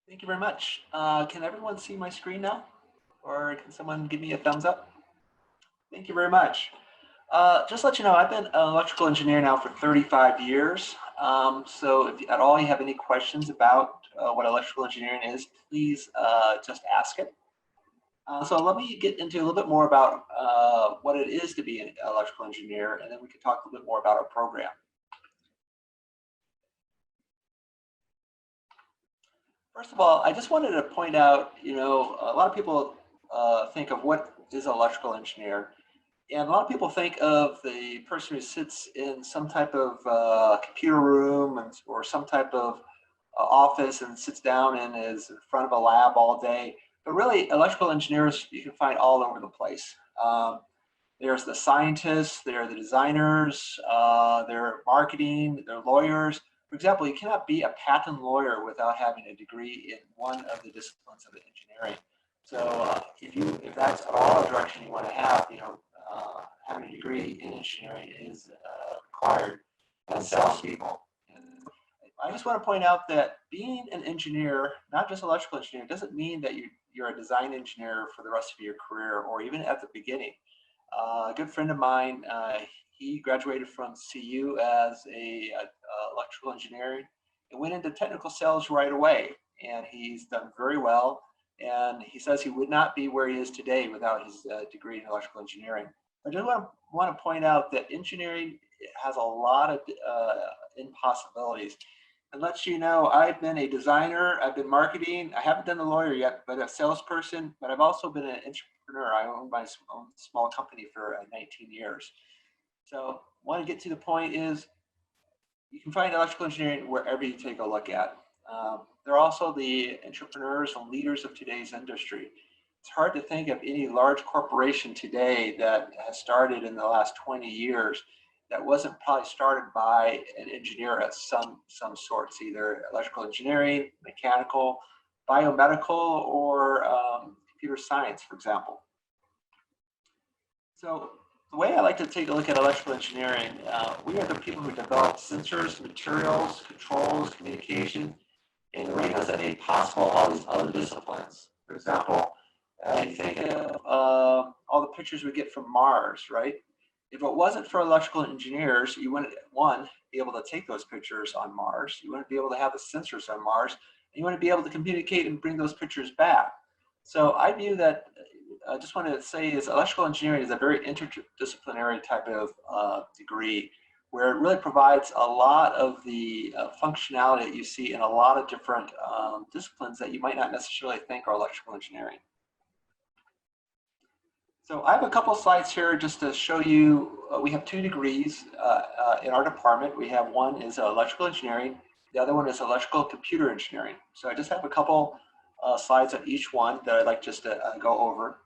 Thank you very much. Can everyone see my screen now? Or can someone give me a thumbs up? Thank you very much. Just to let you know, I've been an electrical engineer now for 35 years. So if at all you have any questions about what electrical engineering is, please just ask it. So let me get into a little bit more about what it is to be an electrical engineer, and then we can talk a little bit more about our program. First of all, I just wanted to point out, a lot of people think of what is an electrical engineer. And a lot of people think of the person who sits in some type of computer room or some type of office and sits down and is in front of a lab all day. But really, electrical engineers you can find all over the place. There's the scientists, there are the designers, they're marketing, they're lawyers. For example, you cannot be a patent lawyer without having a degree in one of the disciplines of engineering. So if that's at all a direction you want to have, having a degree in engineering is required as salespeople. I just want to point out that being an engineer, not just electrical engineer, doesn't mean that you're a design engineer for the rest of your career or even at the beginning. A good friend of mine, he graduated from CU as a electrical engineering and went into technical sales right away. And he's done very well. And he says he would not be where he is today without his degree in electrical engineering. I just want to point out that engineering has a lot of impossibilities. And let you know, I've been a designer, I've been marketing, I haven't done the lawyer yet, but a salesperson, but I've also been an entrepreneur. I own my own small company for 19 years. So want to get to the point is you can find electrical engineering wherever you take a look at. They're also the entrepreneurs and leaders of today's industry. It's hard to think of any large corporation today that has started in the last 20 years that wasn't probably started by an engineer of some sorts, either electrical engineering, mechanical, biomedical, or computer science, for example. So the way I like to take a look at electrical engineering, we are the people who develop sensors, materials, controls, communication, and radios that made possible all these other disciplines. For example, you think of all the pictures we get from Mars, right? If it wasn't for electrical engineers, you wouldn't, one, be able to take those pictures on Mars. You wouldn't be able to have the sensors on Mars. And you wouldn't be able to communicate and bring those pictures back. So I view that, I just want to say is electrical engineering is a very interdisciplinary type of degree where it really provides a lot of the functionality that you see in a lot of different disciplines that you might not necessarily think are electrical engineering. So I have a couple slides here just to show you, we have 2 degrees in our department. We have one is electrical engineering, the other one is electrical computer engineering. So I just have a couple slides on each one that I'd like just to go over.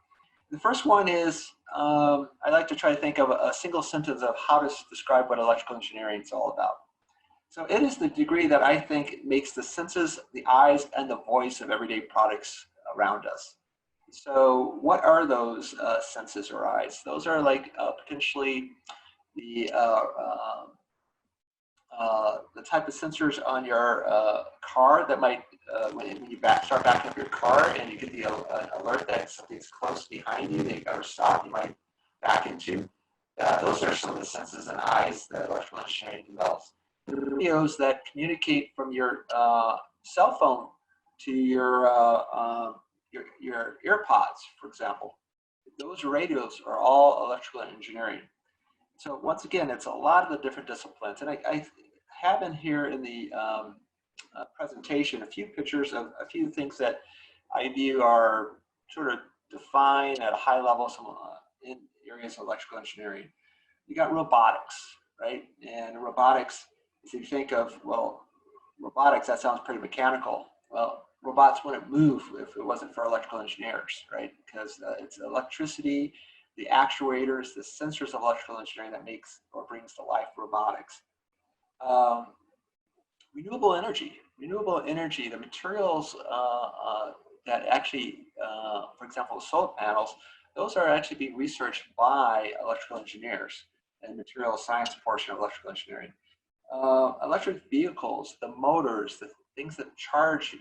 The first one is, I like to try to think of a single sentence of how to describe what electrical engineering is all about. So it is the degree that I think makes the senses, the eyes, and the voice of everyday products around us. So what are those senses or eyes? Those are like potentially the type of sensors on your car that might, when you start backing up your car and you get the alert that something's close behind you that you gotta stop, you might back into. Those are some of the senses and eyes that electrical engineering develops. Radios that communicate from your cell phone to your earpods, for example. Those radios are all electrical engineering. So once again, it's a lot of the different disciplines. And I have in here in the presentation a few pictures of a few things that I view are sort of defined at a high level in areas of electrical engineering. You got robotics, right? And robotics, if you think of, well, robotics, that sounds pretty mechanical. Well, robots wouldn't move if it wasn't for electrical engineers, right? Because it's electricity, the actuators, the sensors of electrical engineering that makes or brings to life robotics. Renewable energy, the materials that actually, for example, solar panels, those are actually being researched by electrical engineers and material science portion of electrical engineering. Electric vehicles, the motors, things that charge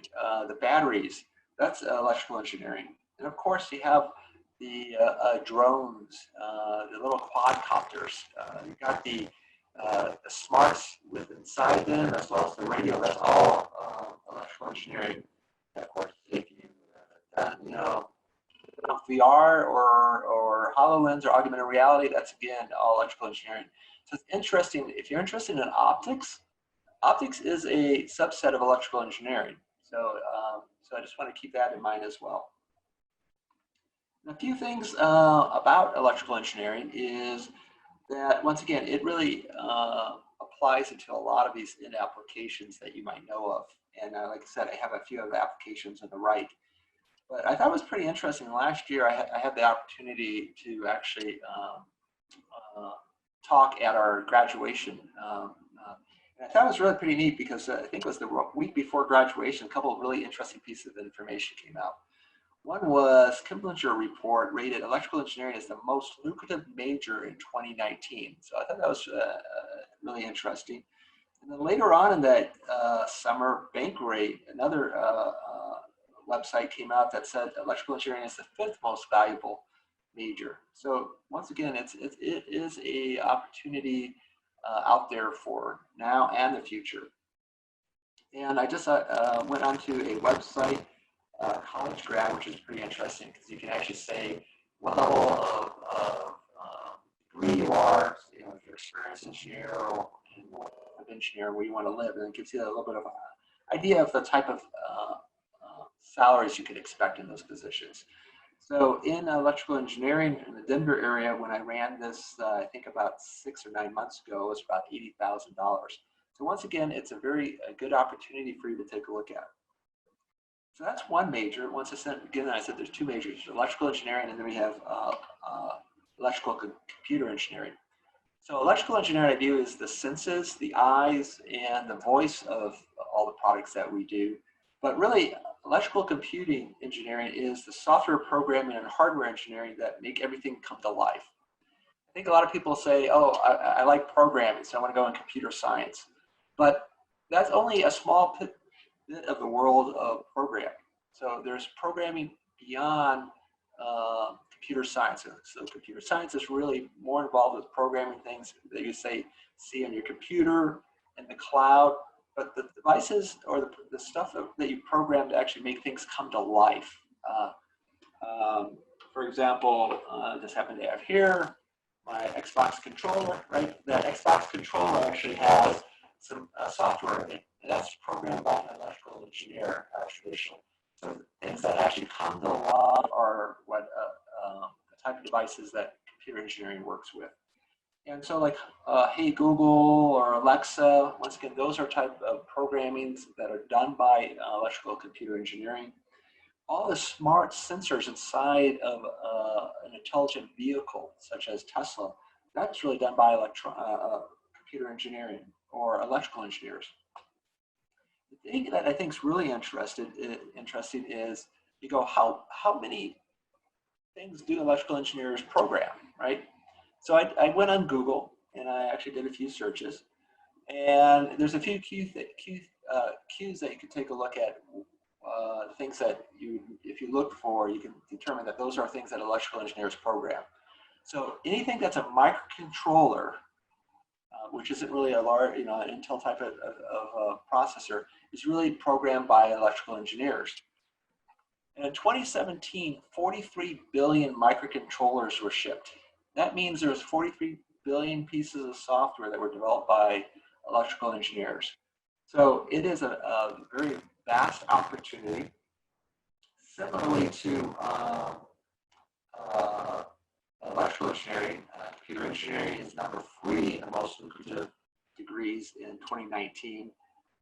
the batteries, that's electrical engineering. And of course, you have the drones, the little quadcopters. You've got the smarts with inside them, as well as the radio. That's all electrical engineering. And of course, if you you know, VR or HoloLens or augmented reality, that's again all electrical engineering. So it's interesting. If you're interested in optics, optics is a subset of electrical engineering. So, so I just want to keep that in mind as well. And a few things about electrical engineering is that, once again, it really applies into a lot of these end applications that you might know of. And like I said, I have a few of the applications on the right. But I thought it was pretty interesting. Last year, I had the opportunity to actually talk at our graduation. And I thought it was really pretty neat because I think it was the week before graduation, a couple of really interesting pieces of information came out. One was Kimblinger report rated electrical engineering as the most lucrative major in 2019. So I thought that was really interesting. And then later on in that summer, Bankrate, another website came out that said electrical engineering is the 5th most valuable major. So once again, it is a opportunity out there for now and the future. And I just went onto a website, College Grad, which is pretty interesting because you can actually say what level of degree you are, you know, if you're an experienced engineer or engineer where you want to live, and it gives you a little bit of an idea of the type of salaries you could expect in those positions. So in electrical engineering in the Denver area, when I ran this, I think about 6 or 9 months ago, it was about $80,000. So once again, it's a good opportunity for you to take a look at. So that's one major. Once again, I said there's 2 majors, electrical engineering, and then we have electrical computer engineering. So electrical engineering I view is the senses, the eyes, and the voice of all the products that we do. But really, electrical computing engineering is the software programming and hardware engineering that make everything come to life. I think a lot of people say, oh, I like programming, so I want to go in computer science. But that's only a small bit of the world of programming. So there's programming beyond computer science. So computer science is really more involved with programming things that you see on your computer and the cloud. But the devices or the stuff that you program to actually make things come to life. For example, I just happen to have here my Xbox controller, right? That Xbox controller actually has some software in it. And that's programmed by an electrical engineer traditionally. So things that actually come to life are what the type of devices that computer engineering works with. And so like, hey Google or Alexa, once again, those are type of programmings that are done by electrical computer engineering. All the smart sensors inside of an intelligent vehicle, such as Tesla, that's really done by computer engineering or electrical engineers. The thing that I think is really interesting is you go, how many things do electrical engineers program, right? So I went on Google and I actually did a few searches, and there's a few cues that you could take a look at. Things that if you look for, you can determine that those are things that electrical engineers program. So anything that's a microcontroller, which isn't really a large, an Intel type of processor, is really programmed by electrical engineers. And in 2017, 43 billion microcontrollers were shipped. That means there's 43 billion pieces of software that were developed by electrical engineers. So it is a very vast opportunity. Similarly to electrical engineering, computer engineering is number 3 in the most lucrative degrees in 2019,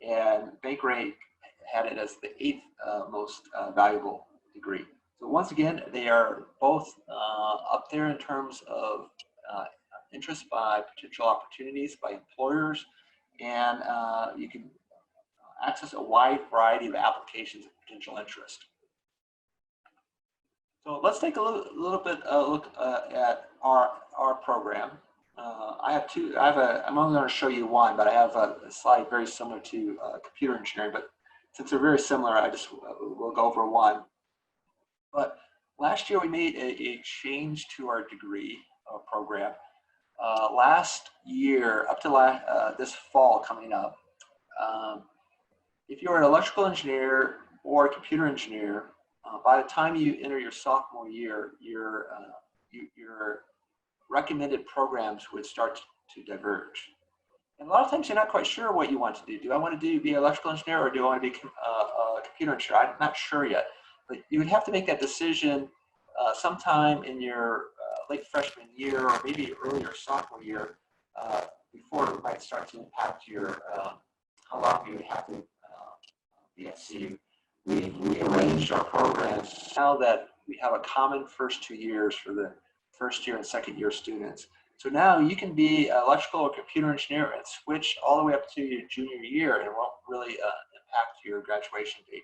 and Bankrate had it as the 8th most valuable degree. So once again, they are both up there in terms of interest by potential opportunities by employers, and you can access a wide variety of applications of potential interest. So let's take a little bit look at our program. I'm only going to show you one, but I have a slide very similar to computer engineering. But since they're very similar, I just will go over one. But last year we made a change to our degree program. Last year, up to this fall coming up, if you're an electrical engineer or a computer engineer, by the time you enter your sophomore year, your recommended programs would start to diverge. And a lot of times you're not quite sure what you want to do. Do I want to be an electrical engineer, or do I want to be a computer engineer? I'm not sure yet. But you would have to make that decision sometime in your late freshman year, or maybe earlier sophomore year, before it might start to impact your how long you would have to be at CU. We arranged our programs now that we have a common first 2 years for the first year and second year students. So now you can be an electrical or computer engineer and switch all the way up to your junior year, and it won't really impact your graduation date.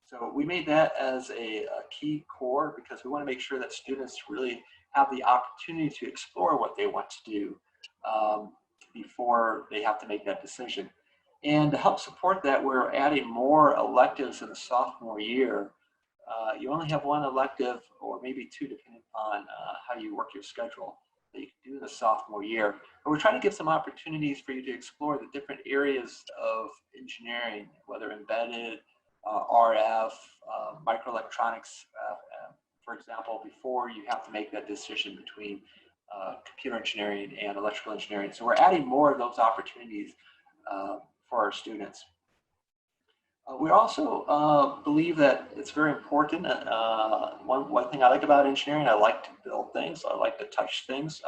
So we made that as a key core because we want to make sure that students really have the opportunity to explore what they want to do before they have to make that decision. And to help support that, we're adding more electives in the sophomore year. You only have one elective, or maybe two, depending on how you work your schedule, that you can do in the sophomore year. But we're trying to give some opportunities for you to explore the different areas of engineering, whether embedded, RF, microelectronics, for example, before you have to make that decision between computer engineering and electrical engineering. So we're adding more of those opportunities for our students. We also believe that it's very important. One thing I like about engineering, I like to build things. I like to touch things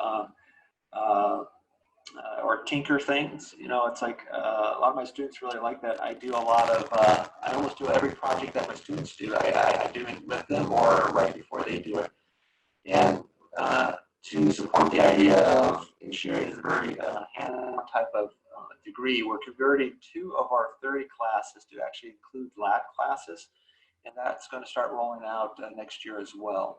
or tinker things. You know, it's like a lot of my students really like that. I do a lot of, I almost do every project that my students do. I do it with them or right before they do it. And to support the idea of engineering is a very hands-on type of degree, we're converting 2 of our 30 classes to actually include lab classes, and that's going to start rolling out next year as well.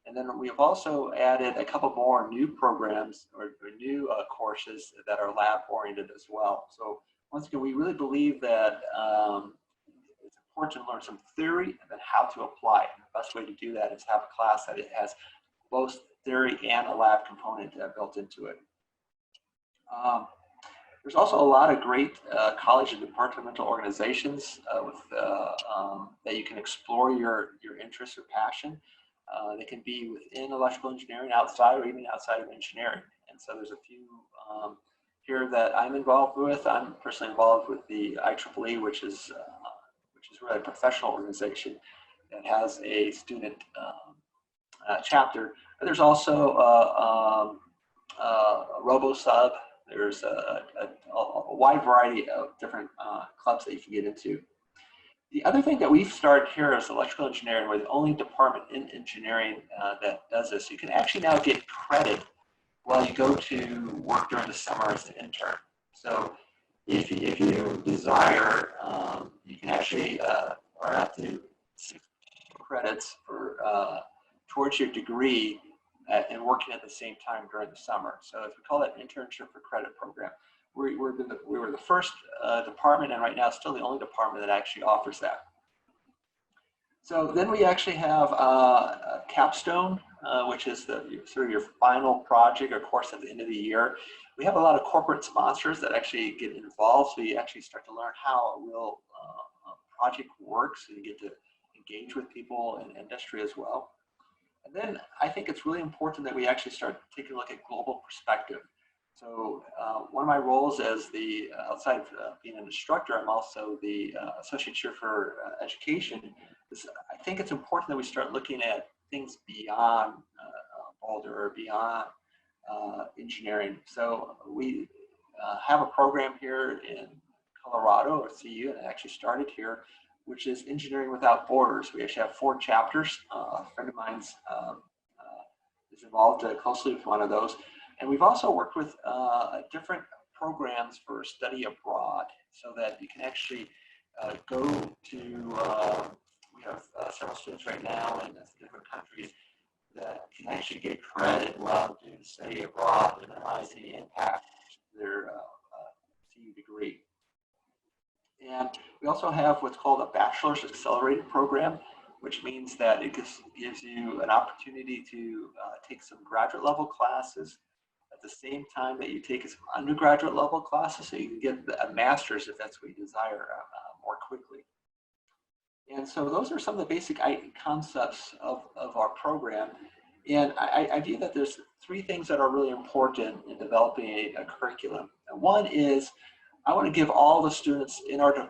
And then we've also added a couple more new programs or new courses that are lab oriented as well. So once again, we really believe that it's important to learn some theory and then how to apply it. And the best way to do that is have a class that it has both theory and a lab component built into it. There's also a lot of great college and departmental organizations that you can explore your interest or passion. They can be within electrical engineering, outside, or even outside of engineering. And so there's a few here that I'm involved with. I'm personally involved with the IEEE, which is really a professional organization that has a student chapter. But there's also a RoboSub. There's a wide variety of different clubs that you can get into. The other thing that we've started here is electrical engineering. We're the only department in engineering that does this. You can actually now get credit while you go to work during the summer as an intern. So if you desire, you can actually earn up to 6 credits for towards your degree and working at the same time during the summer. So we call that internship for credit program. We were the first department, and right now still the only department that actually offers that. So then we actually have a capstone, which is sort of your final project or course at the end of the year. We have a lot of corporate sponsors that actually get involved, so you actually start to learn how a real project works, and you get to engage with people in industry as well. And then I think it's really important that we actually start taking a look at global perspective. So one of my roles as the, outside of being an instructor, I'm also the Associate Chair for Education. I think it's important that we start looking at things beyond Boulder or beyond engineering. So we have a program here in Colorado, or CU, and it actually started here, which is Engineering Without Borders. We actually have 4 chapters. A friend of mine's is involved closely with one of those. And we've also worked with different programs for study abroad, so that you can actually go to, we have several students right now in different countries that can actually get credit while doing study abroad and minimize the impact of their CU degree. And we also have what's called a bachelor's accelerated program, which means that it gives you an opportunity to take some graduate level classes at the same time that you take some undergraduate level classes, so you can get a master's if that's what you desire more quickly. And so those are some of the basic concepts of our program. And I view that there's three things that are really important in developing a curriculum. And one is I want to give all the students in our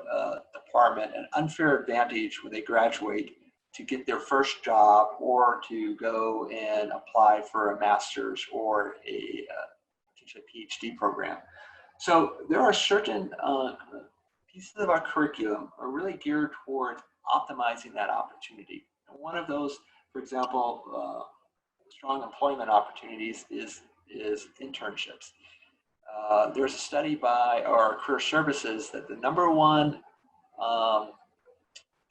department an unfair advantage when they graduate to get their first job or to go and apply for a master's or a PhD program. So there are certain pieces of our curriculum are really geared toward optimizing that opportunity. And one of those, for example, strong employment opportunities is internships. There's a study by our career services that the number one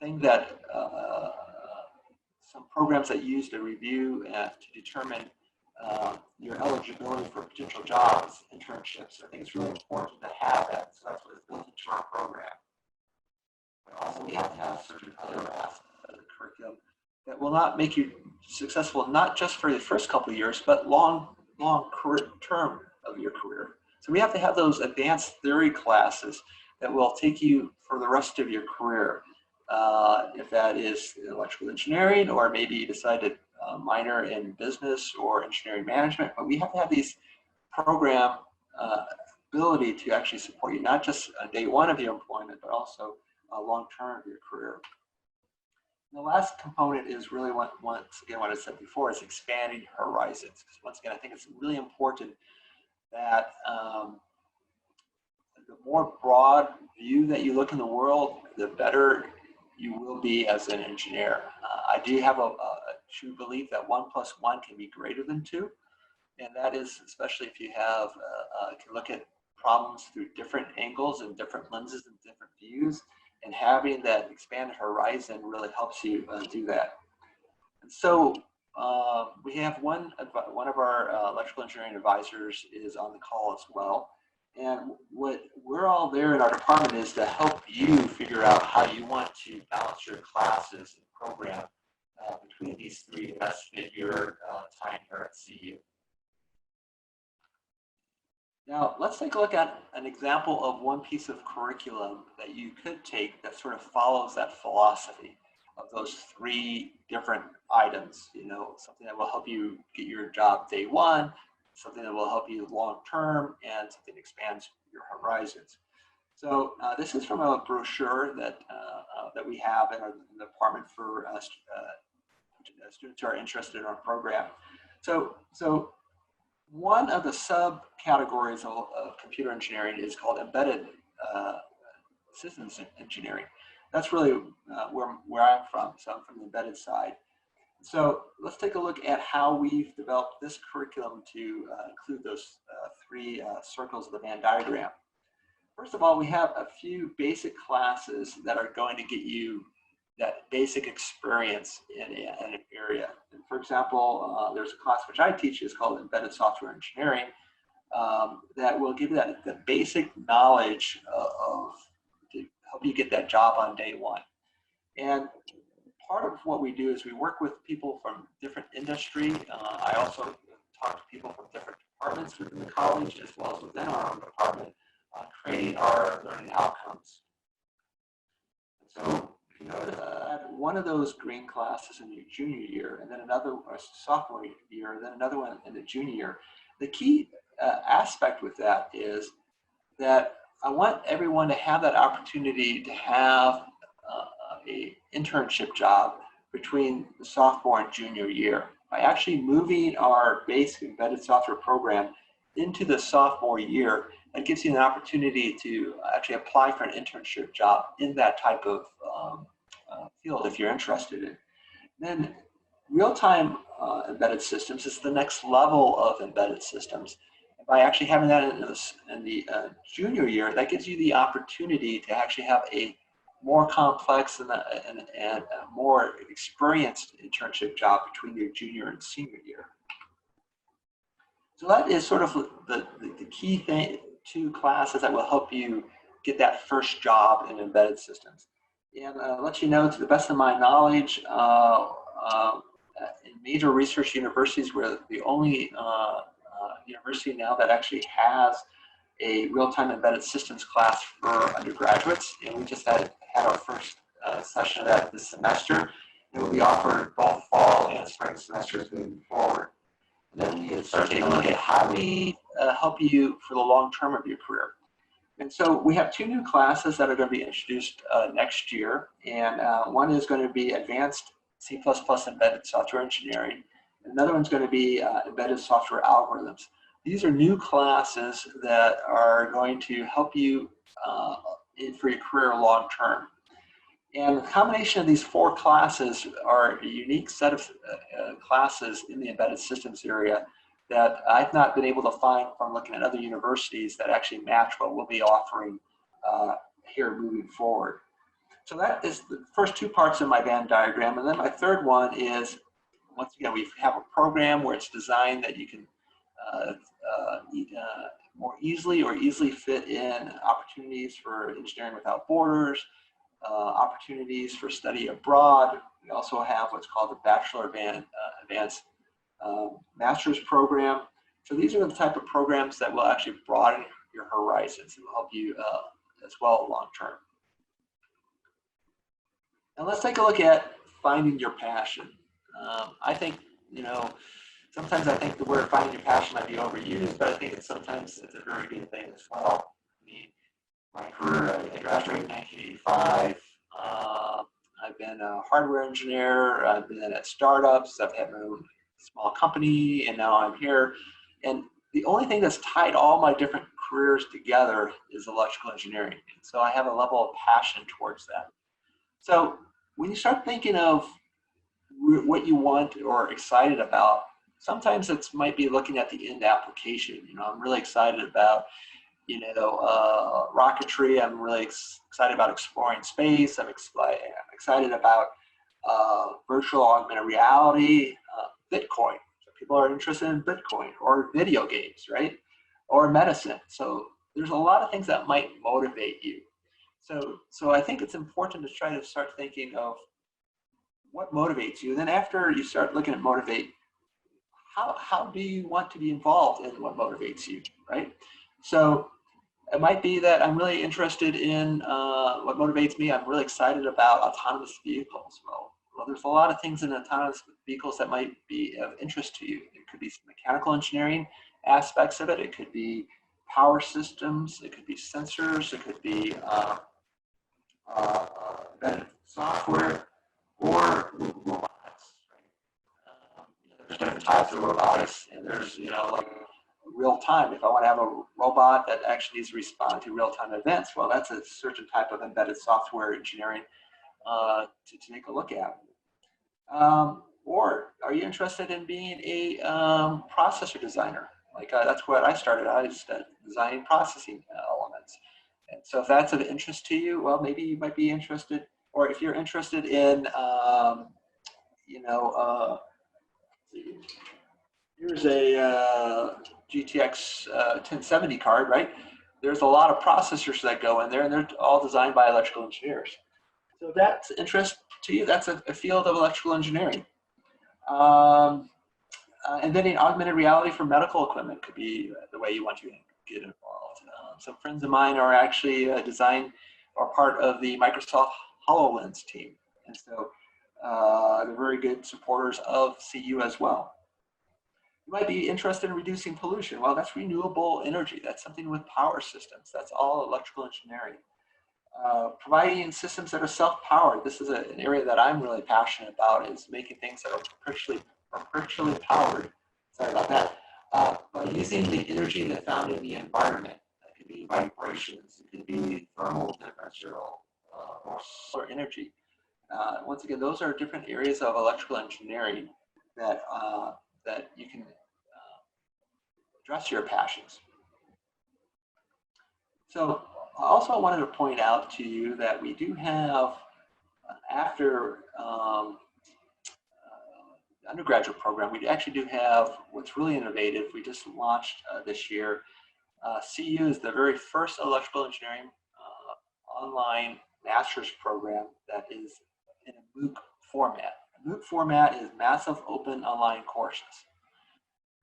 thing that some programs that use to review and to determine your eligibility for potential jobs, internships. I think it's really important to have that, so that's what is built into our program. But also we have to have certain other aspects of the curriculum that will not make you successful, not just for the first couple of years, but long career term of your career. So we have to have those advanced theory classes that will take you for the rest of your career. If that is electrical engineering, or maybe you decide to minor in business or engineering management, but we have to have these program ability to actually support you, not just on day one of your employment, but also long term of your career. And the last component is really once again what I said before, is expanding horizons. Because once again, I think it's really important that the more broad view that you look in the world, the better you will be as an engineer. I do have a true belief that 1 + 1 can be greater than 2, and that is especially if you have can look at problems through different angles and different lenses and different views, and having that expanded horizon really helps you do that. And so we have one of our electrical engineering advisors is on the call as well. And what we're all there in our department is to help you figure out how you want to balance your classes and program between these three to best fit your time here at CU. Now, let's take a look at an example of one piece of curriculum that you could take that sort of follows that philosophy of those three different items. You know, something that will help you get your job day one, something that will help you long term, and something that expands your horizons. So this is from a brochure that that we have in the department for students who are interested in our program. So one of the subcategories of computer engineering is called embedded systems engineering. That's really where I'm from. So I'm from the embedded side. So let's take a look at how we've developed this curriculum to include those three circles of the Venn diagram. First of all, we have a few basic classes that are going to get you that basic experience in an area. And for example, there's a class which I teach is called Embedded Software Engineering that will give you the basic knowledge to help you get that job on day one. And part of what we do is we work with people from different industry. I also talk to people from different departments within the college as well as within our own department on creating our learning outcomes. So you know, one of those green classes in your junior year, and then another sophomore year, and then another one in the junior year. The key aspect with that is that I want everyone to have that opportunity to have a internship job between the sophomore and junior year by actually moving our basic embedded software program into the sophomore year. That gives you an opportunity to actually apply for an internship job in that type of field if you're interested in. Then real-time embedded systems is the next level of embedded systems. And by actually having that in the junior year, that gives you the opportunity to actually have a more complex and a more experienced internship job between your junior and senior year. So that is sort of the key thing, two classes that will help you get that first job in embedded systems. And let you know, to the best of my knowledge, in major research universities, we're the only university now that actually has a real-time embedded systems class for undergraduates, and we just had our first session of that this semester. It will be offered both fall and spring semesters moving forward. And then we start taking a look at how we help you for the long term of your career. And so we have 2 new classes that are going to be introduced next year, and one is going to be Advanced C++ Embedded Software Engineering. Another one's going to be Embedded Software Algorithms. These are new classes that are going to help you for your career long term. And the combination of these 4 classes are a unique set of classes in the embedded systems area that I've not been able to find from looking at other universities that actually match what we'll be offering here moving forward. So that is the first 2 parts of my Venn diagram. And then my third one is, once again, we have a program where it's designed that you can more easily fit in opportunities for engineering without borders, opportunities for study abroad. We also have what's called the Bachelor Advanced Master's program. So these are the type of programs that will actually broaden your horizons and will help you as well long term. Now let's take a look at finding your passion. I think, sometimes I think the word finding your passion might be overused, but I think sometimes it's a very good thing as well. I mean, my career, I graduated in 1985. I've been a hardware engineer. I've been at startups. I've had my own small company, and now I'm here. And the only thing that's tied all my different careers together is electrical engineering. And so I have a level of passion towards that. So when you start thinking of what you want or excited about, sometimes it might be looking at the end application. I'm really excited about rocketry. I'm really excited about exploring space. I'm excited about virtual augmented reality, Bitcoin. So people are interested in Bitcoin, or video games, right? Or medicine. So there's a lot of things that might motivate you. So I think it's important to try to start thinking of what motivates you. And then after you start looking at motivate, how do you want to be involved in what motivates you, right? So it might be that I'm really interested in what motivates me. I'm really excited about autonomous vehicles. Well, there's a lot of things in autonomous vehicles that might be of interest to you. It could be mechanical engineering aspects of it. It could be power systems. It could be sensors. It could be embedded software, or robotics. Right? There's different types of robotics, and there's like real time. If I want to have a robot that actually needs to respond to real time events, well, that's a certain type of embedded software engineering to take a look at. Or are you interested in being a processor designer? Like that's what I started out, is designing processing elements. And so if that's of interest to you, well, maybe you might be interested, or if you're interested in, here's a GTX 1070 card, right? There's a lot of processors that go in there, and they're all designed by electrical engineers. So if that's interest to you, that's a field of electrical engineering. And then in augmented reality for medical equipment could be the way you want to get involved. Some friends of mine are actually part of the Microsoft HoloLens team. And so they're very good supporters of CU as well. You might be interested in reducing pollution. Well, that's renewable energy. That's something with power systems. That's all electrical engineering. Providing systems that are self-powered. This is an area that I'm really passionate about, is making things that are perpetually powered. Sorry about that. By using the energy that's found in the environment. It could be vibrations. It could be thermal differential or solar energy. Once again, those are different areas of electrical engineering that that you can address your passions. So also I wanted to point out to you that we do have, after the undergraduate program, we actually do have what's really innovative. We just launched this year. CU is the very first electrical engineering online master's program that is in a MOOC format. A MOOC format is massive open online courses.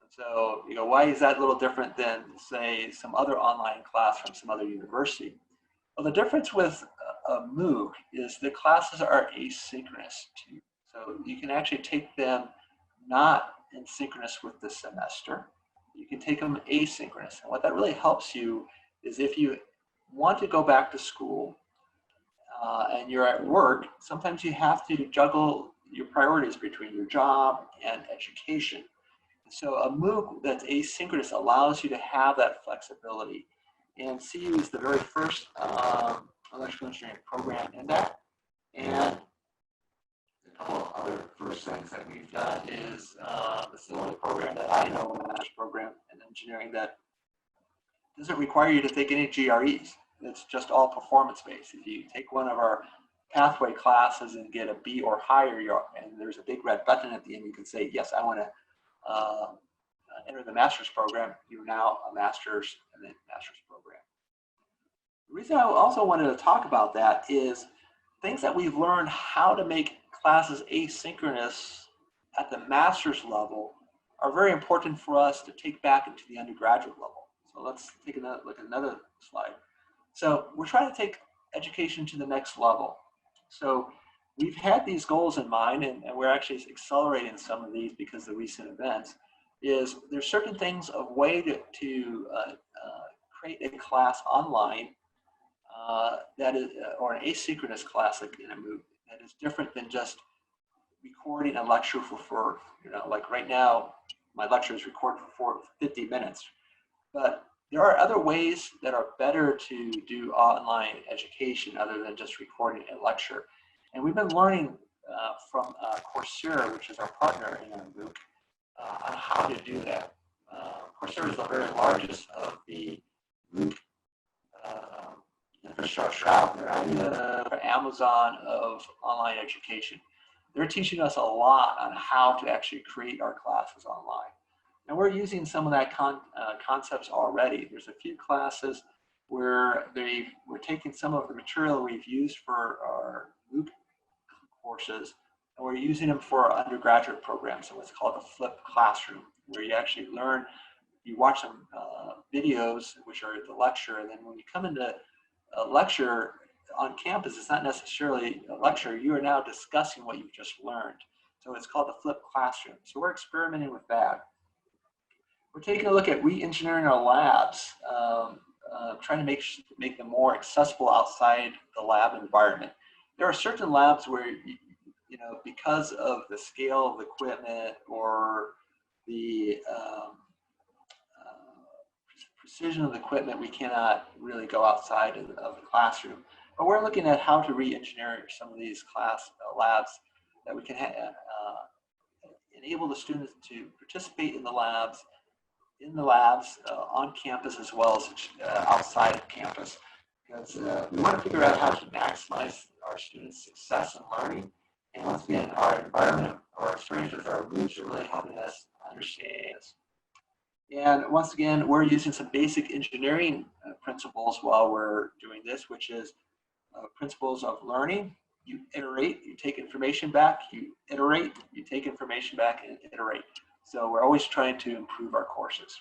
So, why is that a little different than, say, some other online class from some other university? Well, the difference with a MOOC is the classes are asynchronous too. So you can actually take them not in synchronous with the semester. You can take them asynchronous. And what that really helps you is if you want to go back to school and you're at work, sometimes you have to juggle your priorities between your job and education. So a MOOC that's asynchronous allows you to have that flexibility. And CU is the very first electrical engineering program in that. And a couple of other first things that we've done is this is the only program that I know, a master's program in engineering, that doesn't require you to take any GREs. It's just all performance-based. If you take one of our pathway classes and get a B or higher, and there's a big red button at the end, you can say, yes, I want to enter the master's program. You're now a master's in the master's program. The reason I also wanted to talk about that is things that we've learned how to make classes asynchronous at the master's level are very important for us to take back into the undergraduate level. So let's take another look at another slide. So we're trying to take education to the next level. So we've had these goals in mind, and we're actually accelerating some of these because of the recent events. Is there's certain things of way to create a class online that is, or an asynchronous class like in a MOOC, that is different than just recording a lecture for like right now, my lecture is recorded for 50 minutes. But there are other ways that are better to do online education other than just recording a lecture. And we've been learning from Coursera, which is our partner in our MOOC, on how to do that. Coursera is the very largest of the MOOC infrastructure out there. I mean, the Amazon of online education. They're teaching us a lot on how to actually create our classes online. And we're using some of that concepts already. There's a few classes where we're taking some of the material we've used for our MOOC courses, and we're using them for our undergraduate programs in what's called a flipped classroom, where you actually learn, you watch some videos, which are the lecture, and then when you come into a lecture on campus, it's not necessarily a lecture, you are now discussing what you've just learned. So it's called the flipped classroom. So we're experimenting with that. We're taking a look at re-engineering our labs, trying to make them more accessible outside the lab environment. There are certain labs where, because of the scale of the equipment or the precision of the equipment, we cannot really go outside of the classroom. But we're looking at how to re-engineer some of these labs that we can enable the students to participate in the labs on campus as well as outside of campus. Because we want to figure out how to maximize our students' success in learning. And once again, our environment or experience with our groups are really helping us understand this. And once again, we're using some basic engineering principles while we're doing this, which is principles of learning. You iterate, you take information back, you iterate, you take information back and iterate. So we're always trying to improve our courses.